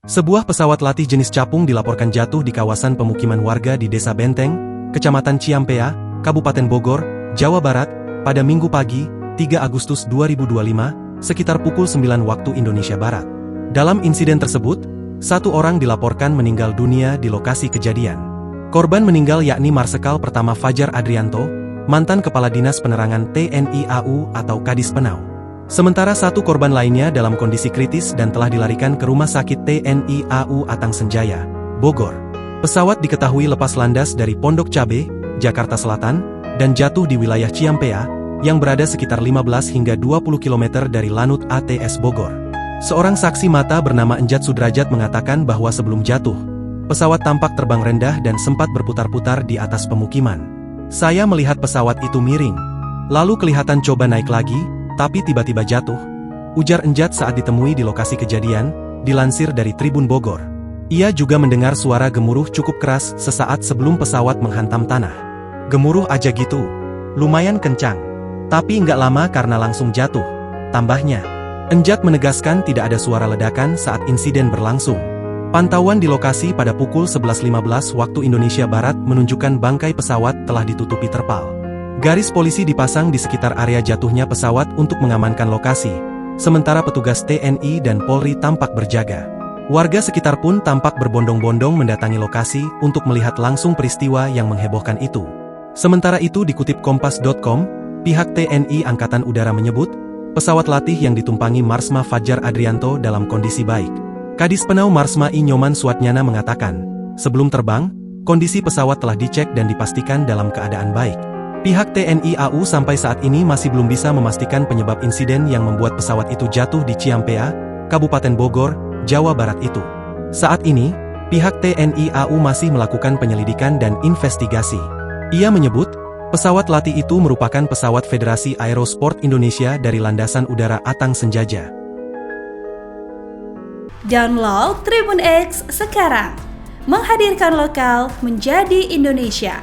Sebuah pesawat latih jenis capung dilaporkan jatuh di kawasan pemukiman warga di Desa Benteng, Kecamatan Ciampea, Kabupaten Bogor, Jawa Barat, pada Minggu pagi, 3 Agustus 2025, sekitar pukul 9 waktu Indonesia Barat. Dalam insiden tersebut, 1 orang dilaporkan meninggal dunia di lokasi kejadian. Korban meninggal yakni Marsekal Pertama Fajar Adrianto, mantan Kepala Dinas Penerangan TNI AU atau Kadis Penau. Sementara 1 korban lainnya dalam kondisi kritis dan telah dilarikan ke Rumah Sakit TNI AU Atang Senjaya, Bogor. Pesawat diketahui lepas landas dari Pondok Cabe, Jakarta Selatan, dan jatuh di wilayah Ciampea, yang berada sekitar 15 hingga 20 km dari Lanut ATS Bogor. Seorang saksi mata bernama Enjat Sudrajat mengatakan bahwa sebelum jatuh, pesawat tampak terbang rendah dan sempat berputar-putar di atas pemukiman. Saya melihat pesawat itu miring, lalu kelihatan coba naik lagi, tapi tiba-tiba jatuh, ujar Enjat saat ditemui di lokasi kejadian, dilansir dari Tribun Bogor. Ia juga mendengar suara gemuruh cukup keras sesaat sebelum pesawat menghantam tanah. Gemuruh aja gitu, lumayan kencang, tapi nggak lama karena langsung jatuh, tambahnya. Enjat menegaskan tidak ada suara ledakan saat insiden berlangsung. Pantauan di lokasi pada pukul 11.15 waktu Indonesia Barat menunjukkan bangkai pesawat telah ditutupi terpal. Garis polisi dipasang di sekitar area jatuhnya pesawat untuk mengamankan lokasi, sementara petugas TNI dan Polri tampak berjaga. Warga sekitar pun tampak berbondong-bondong mendatangi lokasi untuk melihat langsung peristiwa yang menghebohkan itu. Sementara itu dikutip Kompas.com, pihak TNI Angkatan Udara menyebut, pesawat latih yang ditumpangi Marsma Fajar Adrianto dalam kondisi baik. Kadis Penau Marsma I Nyoman Suatnyana mengatakan, sebelum terbang, kondisi pesawat telah dicek dan dipastikan dalam keadaan baik. Pihak TNI AU sampai saat ini masih belum bisa memastikan penyebab insiden yang membuat pesawat itu jatuh di Ciampea, Kabupaten Bogor, Jawa Barat itu. Saat ini, pihak TNI AU masih melakukan penyelidikan dan investigasi. Ia menyebut, pesawat latih itu merupakan pesawat Federasi Aerosport Indonesia dari Landasan Udara Atang Senjaya. Download Tribun X sekarang, menghadirkan lokal menjadi Indonesia.